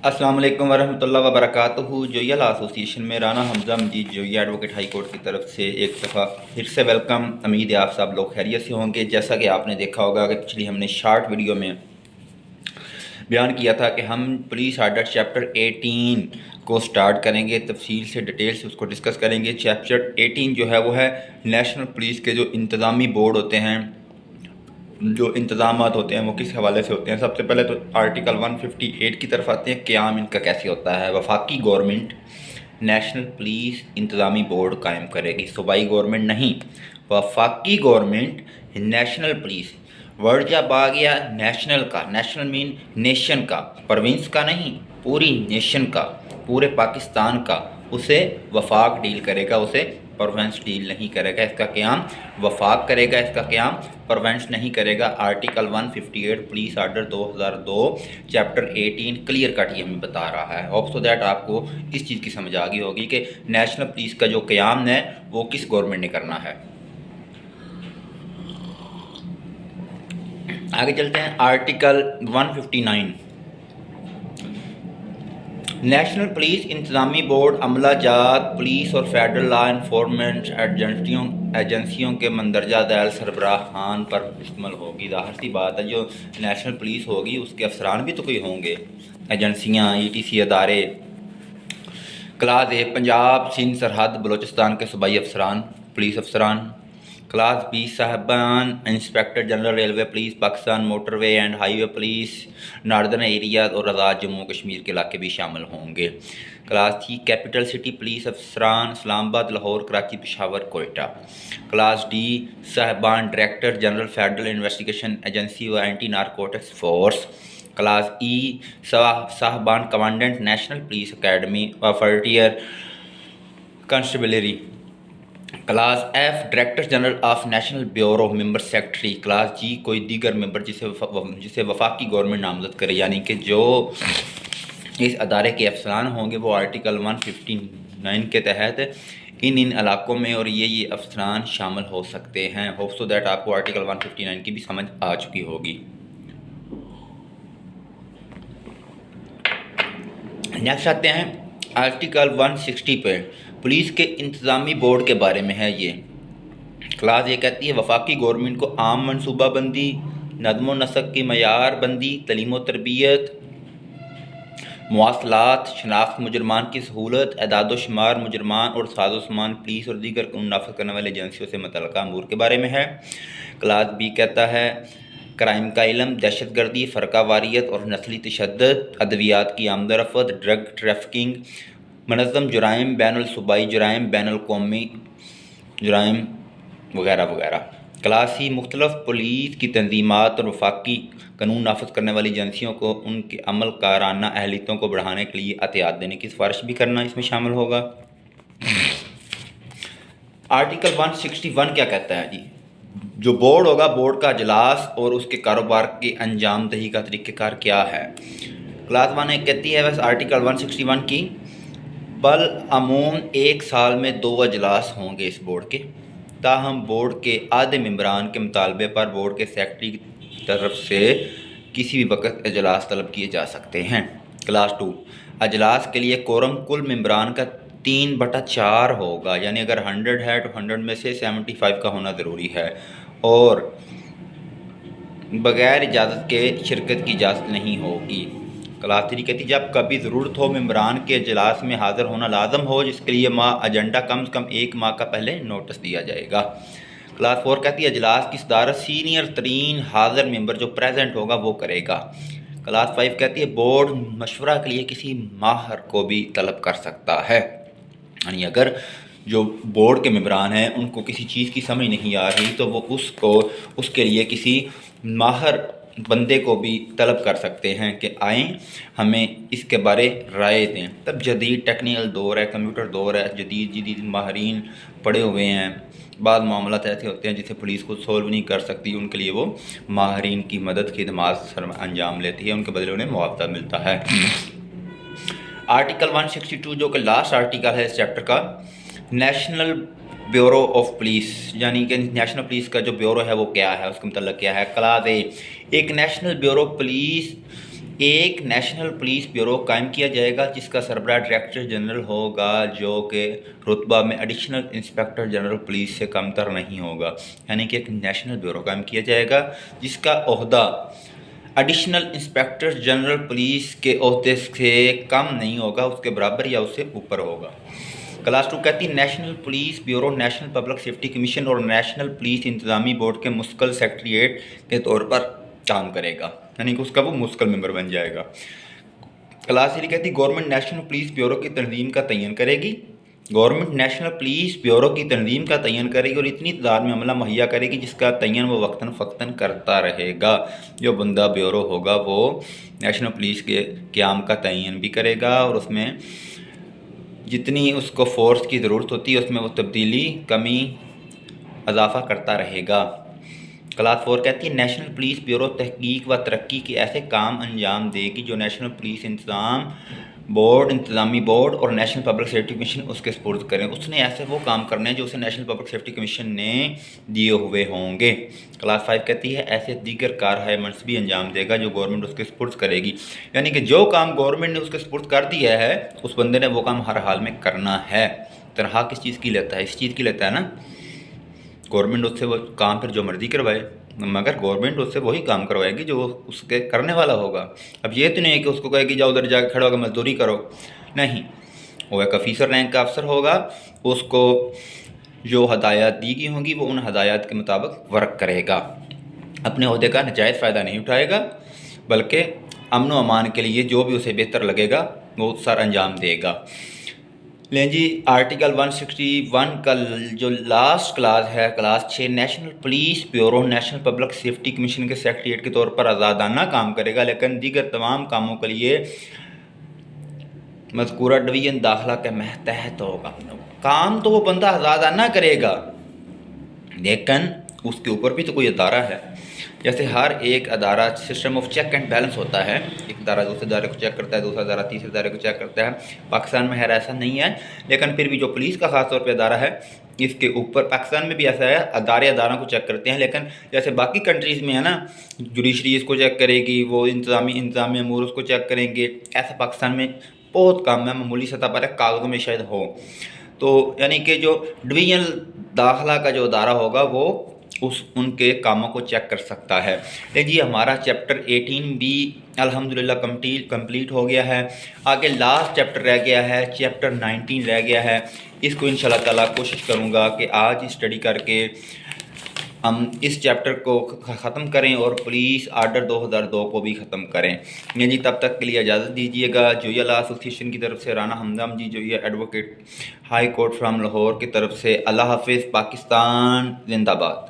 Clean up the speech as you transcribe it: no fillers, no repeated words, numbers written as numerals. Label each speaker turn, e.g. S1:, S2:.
S1: अस्सलाम वालेकुम वरहमतुल्लाहि वबरकातुहू। जोइया एसोसिएशन में राना हमज़ा मजीद जोइया एडवोकेट हाई कोर्ट की तरफ से एक दफ़ा फिर से वेलकम। उम्मीद है आप सब लोग खैरियत से होंगे। जैसा कि आपने देखा होगा कि पिछली हमने शार्ट वीडियो में बयान किया था कि हम पुलिस आर्डर चैप्टर 18 को स्टार्ट करेंगे, तफसील से डिटेल से उसको डिस्कस करेंगे। चैप्टर 18 जो है वो है नेशनल पुलिस के जो इंतज़ामी बोर्ड होते हैं, जो इंतज़ामात होते हैं वो किस हवाले से होते हैं। सबसे पहले तो आर्टिकल 158 की तरफ आते हैं। क़याम इनका कैसे होता है। वफाकी गवर्नमेंट नेशनल पुलिस इंतज़ामी बोर्ड कायम करेगी, सूबाई गवर्नमेंट नहीं, वफाकी गवर्नमेंट नेशनल पुलिस। वर्ड जब आ गया नेशनल का, नेशनल मीन नेशन का, प्रोविंस का नहीं, पूरी नेशन का, पूरे पाकिस्तान का, उसे वफाक डील करेगा, उसे प्रोविंस डील नहीं करेगा। इसका क़याम वफाक करेगा, इसका क़याम प्रोविंस नहीं करेगा। Article 158 police order 2002 chapter 18 clear cut ये हमें बता रहा है। होप सो दैट आपको इस चीज़ की समझ आ गई होगी कि नेशनल पुलिस का जो क़याम है वो किस गवर्नमेंट ने करना है। आगे चलते हैं। आर्टिकल 159 नेशनल पुलिस इंतज़ामी बोर्ड अमला जात पुलिस और फेडरल लॉ इन्फोर्समेंट एजेंसियों के मंदरजा दैल सरबराहान पर मुश्तमिल होगी। ज़ाहिर सी बात है, जो नेशनल पुलिस होगी उसके अफसरान भी तो कोई होंगे, एजेंसियाँ, ETC अदारे। क्लास ए पंजाब सिंध सरहद बलोचिस्तान के सूबाई अफसरान, पुलिस अफसरान। क्लास बी साहबान inspector general railway police Pakistan, motorway and highway police northern area और आज़ाद जम्मू कश्मीर के इलाके भी शामिल होंगे। Class C capital city police अफसरान इस्लामाबाद, लाहौर, कराची, पेशावर, कोयटा। क्लास डी साहबान director general federal investigation agency व anti narcotics force. Class E साहबान कमांडेंट नेशनल पुलिस अकेडमी व frontier constabulary. Class F director general of national bureau member secretary. Class G कोई दीगर member जिसे वफाकी government नामजद करे, यानी कि जो इस अदारे के अफसरान होंगे वो आर्टिकल 159 के तहत इन इलाकों में और ये अफसरान शामिल हो सकते हैं। होप सो दैट आपको आर्टिकल 159 की भी समझ आ चुकी होगी। नेक्स्ट आते हैं आर्टिकल 160 पे, पुलिस के इंतज़ामी बोर्ड के बारे में है। ये क्लास ये कहती है वफाकी गवर्नमेंट को आम मनसूबा बंदी, नज़्म व नस्क की मयार बंदी, तलीम व तरबियत, मवासलात, शनाख्त मुजरमान की सहूलत, एदाद व शुमार मुजरमान और साजो सामान पुलिस और दीगर कानून नाफिज करने वाली एजेंसियों से मुतल्लिक़ा अमूर के बारे में है। क्लास बी कहता है क्राइम का इलम, दहशत गर्दी, फ़रका वारियत और नस्ली तशद्दुद, अद्वियात की आमदरफ़त, ड्रग ट्रैफिकिंग, मनज़्ज़म जुराइम, बैनुल सूबाई जुराइम, बैनुल कौमी जुराइम वगैरह वगैरह। क्लास सी मुख्तलिफ पुलिस की तंजीमात और वफाकी कानून नाफिज करने वाली एजेंसियों को उनके अमल काराना अहलियतों को बढ़ाने के लिए एहतियात देने की सिफारिश भी करना इसमें शामिल होगा। आर्टिकल 161 क्या कहता है जी, जो बोर्ड होगा, बोर्ड का अजलास और उसके कारोबार की अंजाम दही का तरीक़ेकार क्या है। क्लास 1 एक कहती है वैसे आर्टिकल 161 की, बल अमूम एक साल में 2 अजलास होंगे इस बोर्ड के, ताहम बोर्ड के आधे मेंबरान के मुतालबे पर बोर्ड के सेक्रेटरी की तरफ से किसी भी वक्त अजलास तलब किए जा सकते हैं। क्लास 2 अजलास के लिए कोरम कुल मेंबरान का 3/4 होगा, यानी अगर 100 है तो 100 में से 75 का होना ज़रूरी है और बग़ैर इजाज़त के शिरकत की इजाज़त नहीं होगी। क्लास 3 कहती जब कभी ज़रूरत हो मेंबरान के इजलास में हाज़िर होना लाजम हो, जिसके लिए एजेंडा कम से कम 1 माह का पहले नोटिस दिया जाएगा। क्लास 4 कहती है इजलास की सदारत सीनियर तरीन हाज़िर मेंबर जो प्रेजेंट होगा वो करेगा। क्लास 5 कहती है बोर्ड मशवरा के लिए किसी माहिर को भी तलब कर सकता है, यानी अगर जो बोर्ड के मेंबरान हैं उनको किसी चीज़ की समझ नहीं आ रही तो वो उसके लिए किसी माहिर बंदे को भी तलब कर सकते हैं कि आएँ हमें इसके बारे राय दें। तब जदीद टेक्निकल दौर है, कंप्यूटर दौर है, जदीद माहरीन पड़े हुए हैं। बाद मामलात ऐसे होते हैं जिसे पुलिस को सोल्व नहीं कर सकती, उनके लिए वो माहरीन की मदद खिदमात अंजाम लेती है, उनके बदले उन्हें मुआवजा मिलता है। आर्टिकल 162 जो कि लास्ट आर्टिकल है इस चैप्टर का, नेशनल ब्यूरो ऑफ पुलिस, यानी कि नेशनल पुलिस का जो ब्यूरो है वो क्या है, उसके मतलब क्या है। क्लास ए एक नेशनल ब्यूरो पुलिस ایک نیشنل پولیس بیورو قائم کیا جائے گا جس کا سربراہ ڈائریکٹر جنرل ہوگا، جو کہ رتبہ میں ایڈیشنل انسپیکٹر جنرل پولیس سے کم تر نہیں ہوگا۔ یعنی کہ ایک نیشنل بیورو قائم کیا جائے گا جس کا عہدہ ایڈیشنل انسپیکٹر جنرل پولیس کے عہدے سے کم نہیں ہوگا، اس کے برابر یا اس سے اوپر ہوگا۔ کلاس 2 کہتی ہے national police bureau national public safety commission اور نیشنل پولیس انتظامی بورڈ کے مستقل سیکریٹریٹ کے طور پر کام کرے گا، یعنی کہ اس کا وہ مستقل ممبر بن جائے گا۔ کلاس 3 کہتی ہے گورنمنٹ نیشنل پولیس بیورو کی تنظیم کا تعین کرے گی۔ گورنمنٹ نیشنل پولیس بیورو کی تنظیم کا تعین کرے گی اور اتنی تعداد میں عملہ مہیا کرے گی جس کا تعین وہ وقتاً فوقتاً کرتا رہے گا۔ جو بندہ بیورو ہوگا وہ نیشنل پولیس کے قیام کا تعین بھی کرے گا اور اس میں جتنی اس کو فورس کی ضرورت ہوتی ہے اس میں وہ تبدیلی، کمی، اضافہ کرتا رہے گا۔ کلاس 4 کہتی ہے نیشنل پولیس بیورو تحقیق و ترقی کے ایسے کام انجام دے گی جو نیشنل پولیس انتظامی بورڈ اور نیشنل پبلک سیفٹی کمیشن اس کے سپرد کریں۔ اس نے ایسے وہ کام کرنے ہیں جو اسے نیشنل پبلک سیفٹی کمیشن نے دیے ہوئے ہوں گے۔ کلاس 5 کہتی ہے ایسے دیگر کارہائے منصبی انجام دے گا جو گورنمنٹ اس کے سپرد کرے گی، یعنی کہ جو کام گورنمنٹ نے اس کے سپرد کر دیا ہے اس بندے نے وہ کام ہر حال میں کرنا ہے۔ تنخواہ کس چیز کی لیتا ہے؟ اس چیز کی لیتا ہے نا، گورنمنٹ اس سے وہ کام پھر جو مرضی کروائے، مگر گورنمنٹ اس سے وہی کام کروائے گی جو اس کے کرنے والا ہوگا۔ اب یہ تو نہیں ہے کہ اس کو کہے کہ جاؤ ادھر جا کے کھڑا ہو کے مزدوری کرو، نہیں، وہ ایک آفیسر رینک کا افسر ہوگا، اس کو جو ہدایات دی گئی ہوں گی وہ ان ہدایات کے مطابق ورک کرے گا، اپنے عہدے کا ناجائز فائدہ نہیں اٹھائے گا، بلکہ امن و امان کے لیے جو بھی اسے بہتر لگے گا وہ سر انجام دے گا۔ لیں جی آرٹیکل 161 کا جو لاسٹ کلاس ہے class 6، national police bureau national public safety commission کے سیکریٹریٹ کے طور پر آزادانہ کام کرے گا، لیکن دیگر تمام کاموں کے لیے مذکورہ ڈویژن داخلہ کے ماتحت ہوگا۔ کام تو وہ بندہ آزادانہ کرے گا لیکن اس کے اوپر بھی تو کوئی ادارہ ہے، جیسے ہر ایک ادارہ system of check and balance ہوتا ہے، ایک ادارہ دوسرے ادارے کو چیک کرتا ہے، دوسرا ادارہ تیسرے ادارے کو چیک کرتا ہے۔ پاکستان میں خیر ایسا نہیں ہے، لیکن پھر بھی جو پولیس کا خاص طور پہ ادارہ ہے اس کے اوپر، پاکستان میں بھی ایسا ہے، اداروں کو چیک کرتے ہیں، لیکن جیسے باقی کنٹریز میں ہے نا، جوڈیشری اس کو چیک کرے گی، وہ انتظامی امور اس کو چیک کریں گے، ایسا پاکستان میں بہت کم ہے، معمولی سطح پر ہے، کاغذوں میں شاید ہو۔ تو یعنی کہ جو ڈویژن داخلہ کا جو ادارہ ہوگا وہ ان کے کاموں کو چیک کر سکتا ہے۔ جی ہمارا چیپٹر 18 بھی الحمدللہ کمپلیٹ ہو گیا ہے، آگے لاسٹ چیپٹر رہ گیا ہے، چیپٹر 19 رہ گیا ہے۔ اس کو انشاءاللہ تعالیٰ کوشش کروں گا کہ آج اسٹڈی کر کے ہم اس چیپٹر کو ختم کریں اور پولیس آرڈر 2002 کو بھی ختم کریں۔ جی تب تک کے لیے اجازت دیجیے گا۔ جوئیہ لا ایسوسی ایشن کی طرف سے Rana Hamza ji, Joiya advocate high court from Lahore کی طرف سے اللہ حافظ، پاکستان زندہ باد۔